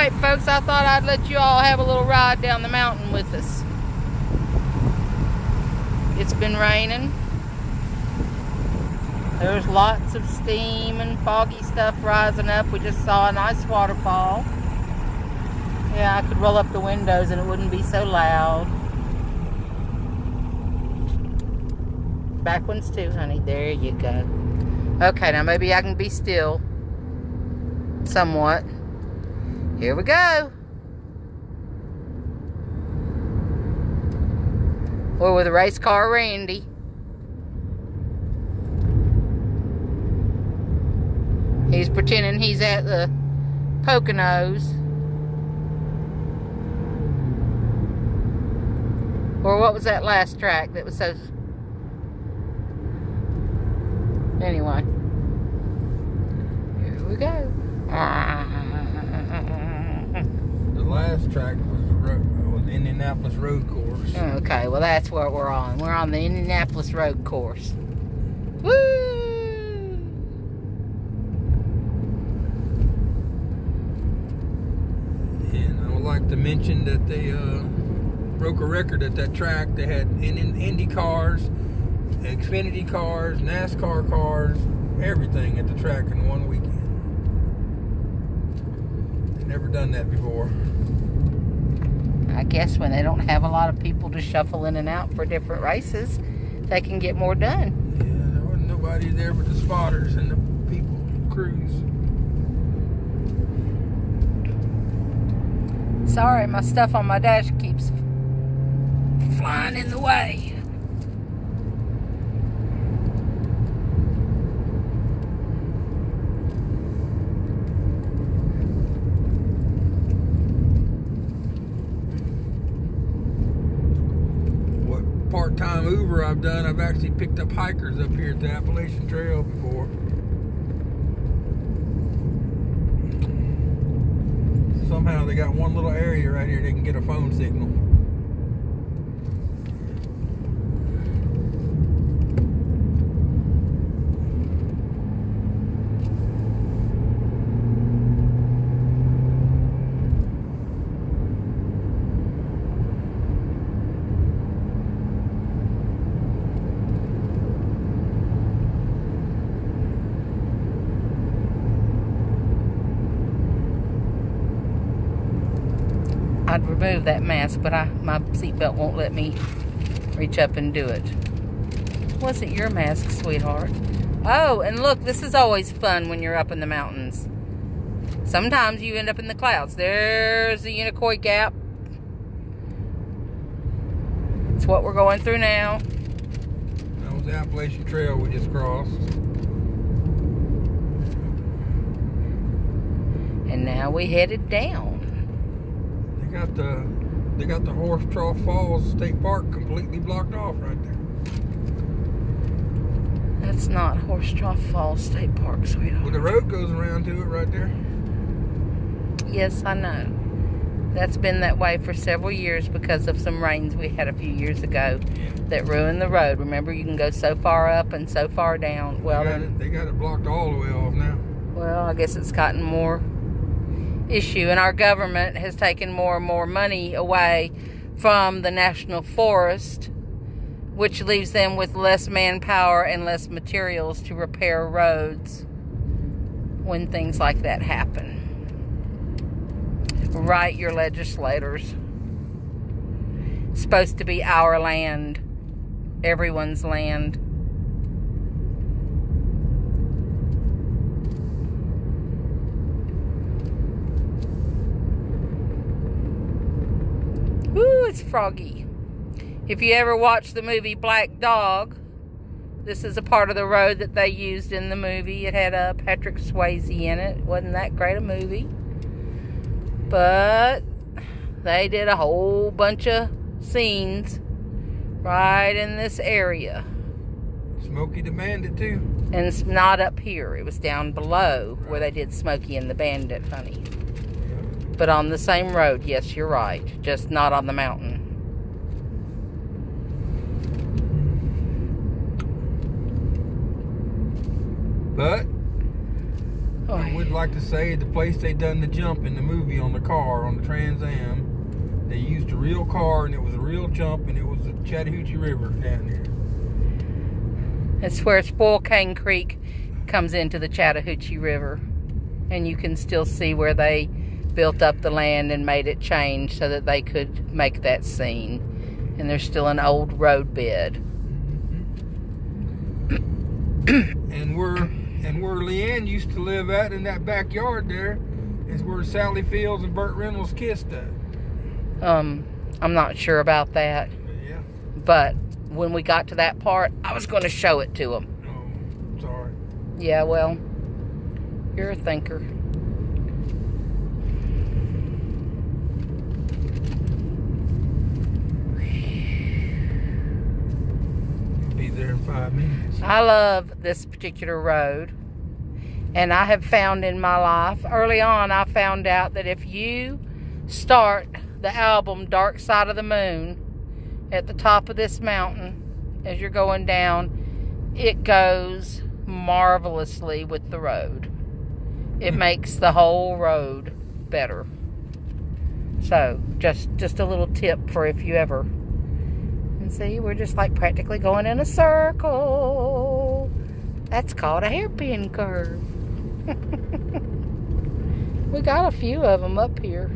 Alright folks, I thought I'd let you all have a little ride down the mountain with us. It's been raining. There's lots of steam and foggy stuff rising up. We just saw a nice waterfall. Yeah, I could roll up the windows and it wouldn't be so loud. Back ones too, honey. There you go. Okay, now maybe I can be still. Somewhat. Here we go. We're with a race car Randy. He's pretending he's at the Poconos. Or what was that last track that was so... Anyway. Here we go. The last track was the Indianapolis Road Course. Okay, well that's what we're on. We're on the Indianapolis Road Course. Woo! And I would like to mention that they broke a record at that track. They had Indy cars, Xfinity cars, NASCAR cars, everything at the track in one weekend. They've never done that before. I guess when they don't have a lot of people to shuffle in and out for different races, they can get more done. Yeah, there wasn't nobody there but the spotters and the people, crews. Sorry, my stuff on my dash keeps flying in the way. Part-time Uber I've done, I've actually picked up hikers up here at the Appalachian Trail before. Somehow they got one little area right here they can get a phone signal. I'd remove that mask, but my seatbelt won't let me reach up and do it. Wasn't your mask, sweetheart? Oh, and look, this is always fun when you're up in the mountains. Sometimes you end up in the clouds. There's the Unicoi Gap. It's what we're going through now. That was the Appalachian Trail we just crossed. And now we headed down. They got the Horse Trough Falls State Park completely blocked off right there. That's not Horse Trough Falls State Park, sweetheart. Well, the road goes around to it right there. Yes, I know. That's been that way for several years because of some rains we had a few years ago that ruined the road. Remember, you can go so far up and so far down. Well, they got it blocked all the way off now. Well, I guess it's gotten more issue, and our government has taken more and more money away from the national forest, which leaves them with less manpower and less materials to repair roads when things like that happen. Right, your legislators. It's supposed to be our land, everyone's land. Woo, it's froggy. If you ever watched the movie Black Dog, this is a part of the road that they used in the movie. It had Patrick Swayze in it. Wasn't that great a movie? But they did a whole bunch of scenes right in this area. Smokey the Bandit too. And it's not up here. It was down below where they did Smokey and the Bandit, honey. But on the same road, yes, you're right. Just not on the mountain. But I would like to say, the place they done the jump in the movie on the car, on the Trans Am. They used a real car, and it was a real jump, and it was the Chattahoochee River down there. It's where Spokane Creek comes into the Chattahoochee River. And you can still see where they built up the land and made it change so that they could make that scene. And there's still an old road bed. And where Leanne used to live at, in that backyard there, is where Sally Fields and Burt Reynolds kissed at. I'm not sure about that. Yeah. But when we got to that part, I was going to show it to them. Oh, sorry. Yeah, well, you're a thinker. Be there in 5 minutes. I love this particular road. And I have found in my life, early on, I found out that if you start the album Dark Side of the Moon at the top of this mountain, as you're going down, it goes marvelously with the road. It makes the whole road better. So, just a little tip for if you ever. And see, we're just like practically going in a circle. That's called a hairpin curve. We got a few of them up here.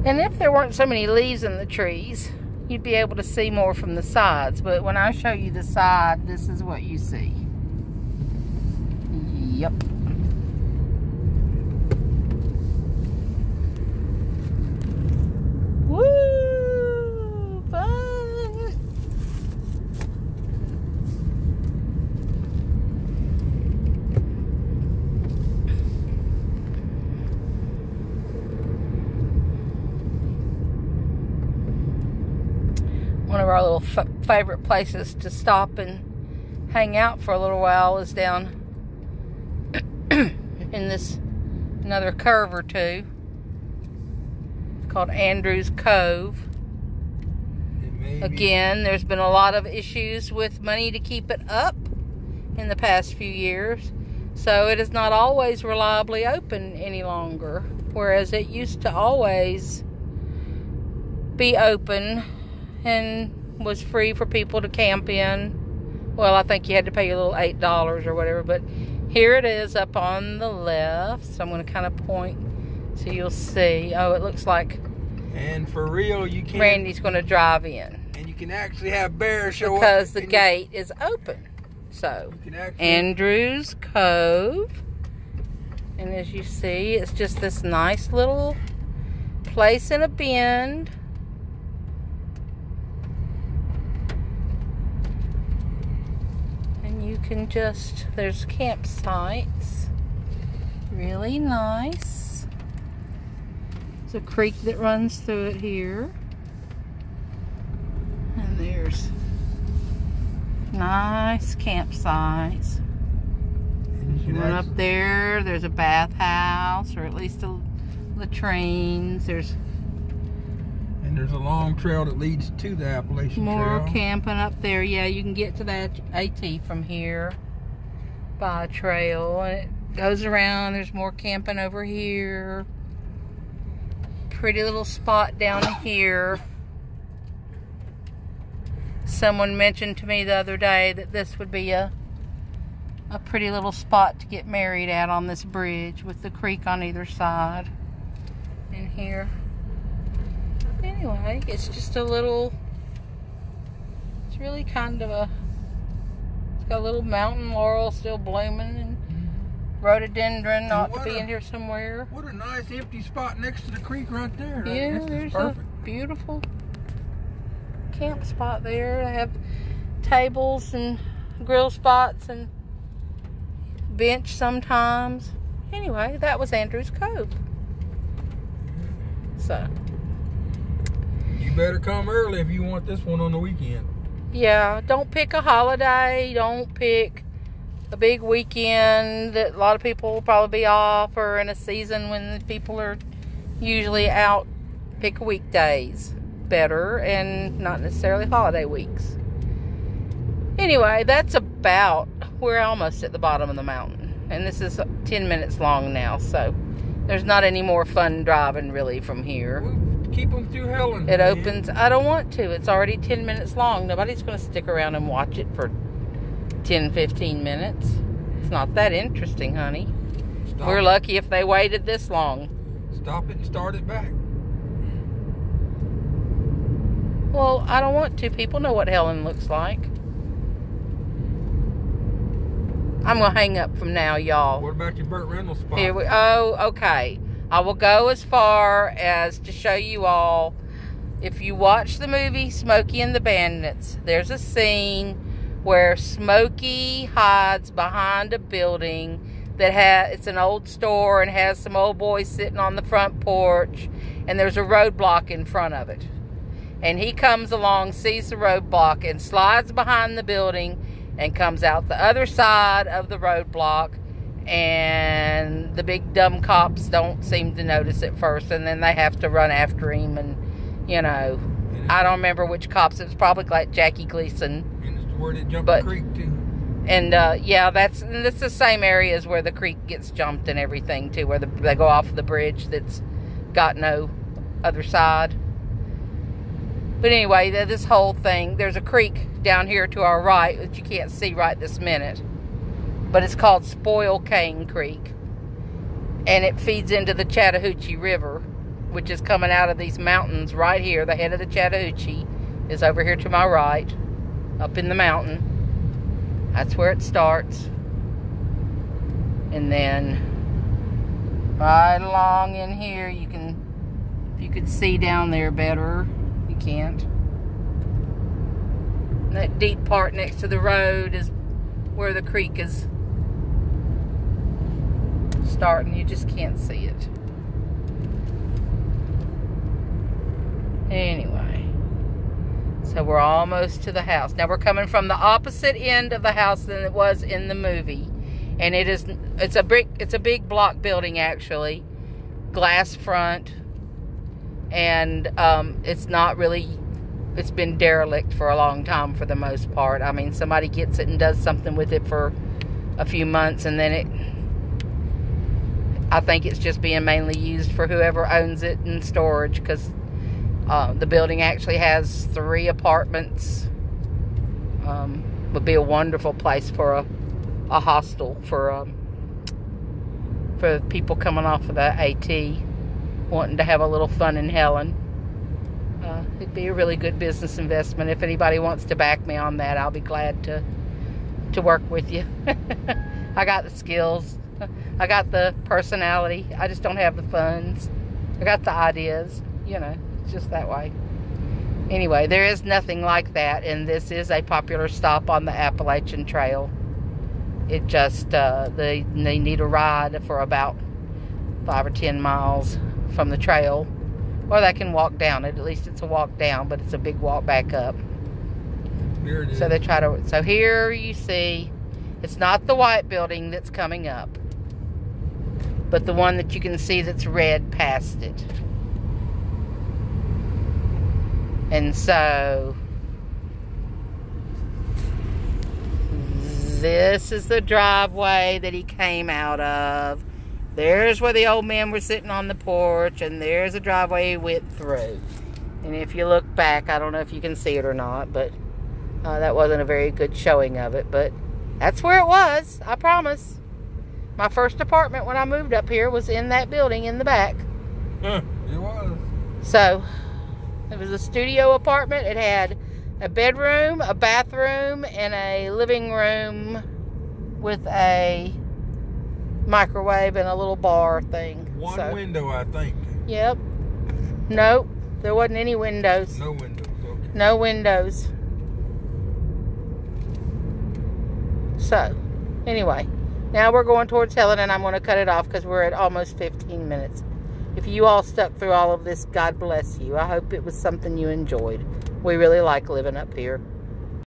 And if there weren't so many leaves in the trees, you'd be able to see more from the sides. But when I show you the side, this is what you see. Yep. Woo! Fun! One of our little favorite places to stop and hang out for a little while is down in this another curve or two called Andrews Cove. Again, there's been a lot of issues with money to keep it up in the past few years, so it is not always reliably open any longer, whereas it used to always be open and was free for people to camp in. Well, I think you had to pay your little $8 or whatever, but here it is up on the left. So I'm going to kind of point so you'll see. Oh, it looks like. And for real, you can. Randy's going to drive in. And you can actually have bears show up. Because the gate is open. So, Andrews Cove. And as you see, it's just this nice little place in a bend. You can just, there's campsites, really nice. There's a creek that runs through it here, and there's nice campsites. And run up there, there's a bathhouse, or at least a latrines. There's a long trail that leads to the Appalachian Trail. More camping up there. Yeah, you can get to that AT from here by a trail. And it goes around. There's more camping over here. Pretty little spot down here. Someone mentioned to me the other day that this would be a pretty little spot to get married at on this bridge with the creek on either side. In here. Anyway, it's just a little, it's really kind of it's got a little mountain laurel still blooming and rhododendron ought to be in here somewhere. What a nice empty spot next to the creek right there. Yeah, there's a beautiful camp spot there. They have tables and grill spots and bench sometimes. Anyway, that was Andrews Cove. So. You better come early if you want this one on the weekend. Yeah, don't pick a holiday. Don't pick a big weekend that a lot of people will probably be off, or in a season when people are usually out. Pick weekdays better and not necessarily holiday weeks. Anyway, that's about, we're almost at the bottom of the mountain, and this is 10 minutes long now, so there's not any more fun driving really from here. We'll keep them through Helen. It opens, I don't want to. It's already 10 minutes long. Nobody's going to stick around and watch it for 10, 15 minutes. It's not that interesting, honey. We're lucky if they waited this long. Stop it and start it back. Well, I don't want to. People know what Helen looks like. I'm going to hang up from now, y'all. What about your Burt Reynolds spot? Okay. I will go as far as to show you all. If you watch the movie Smokey and the Bandits, there's a scene where Smokey hides behind a building that it's an old store and has some old boys sitting on the front porch, and there's a roadblock in front of it. And he comes along, sees the roadblock, and slides behind the building and comes out the other side of the roadblock, and the big dumb cops don't seem to notice at first, and then they have to run after him, and, you know, I don't remember which cops. It was probably like Jackie Gleason. And it's where they jump the creek, too. And, yeah, that's the same areas where the creek gets jumped and everything, too, where they go off the bridge that's got no other side. But anyway, this whole thing, there's a creek down here to our right that you can't see right this minute. But it's called Spoil Cane Creek. And it feeds into the Chattahoochee River, which is coming out of these mountains right here. The head of the Chattahoochee is over here to my right, up in the mountain. That's where it starts. And then right along in here, you could see down there better. You can't. And that deep part next to the road is where the creek is starting. You just can't see it. Anyway, so we're almost to the house. Now we're coming from the opposite end of the house than it was in the movie, and it's a big block building, actually, glass front, and it's not really. It's been derelict for a long time for the most part. I mean, somebody gets it and does something with it for a few months, and then I think it's just being mainly used for whoever owns it in storage, because the building actually has 3 apartments. Would be a wonderful place for a hostel for people coming off of the AT, wanting to have a little fun in Helen. It'd be a really good business investment. If anybody wants to back me on that, I'll be glad to work with you. I got the skills. I got the personality. I just don't have the funds. I got the ideas. You know, it's just that way. Anyway, there is nothing like that, and this is a popular stop on the Appalachian Trail. It just, they need a ride for about 5 or 10 miles from the trail. Or they can walk down it. At least it's a walk down, but it's a big walk back up. Here it is. So they try to. So here you see, it's not the white building that's coming up, but the one that you can see that's red past it. And so this is the driveway that he came out of. There's where the old men were sitting on the porch, and there's a driveway he went through. And if you look back, I don't know if you can see it or not, but that wasn't a very good showing of it. But that's where it was, I promise. My first apartment when I moved up here was in that building in the back. It was. So, it was a studio apartment. It had a bedroom, a bathroom, and a living room with a microwave and a little bar thing. One window, I think. Yep. Nope. There wasn't any windows. No windows, okay. No windows. So, anyway. Now we're going towards Helen, and I'm going to cut it off because we're at almost 15 minutes. If you all stuck through all of this, God bless you. I hope it was something you enjoyed. We really like living up here.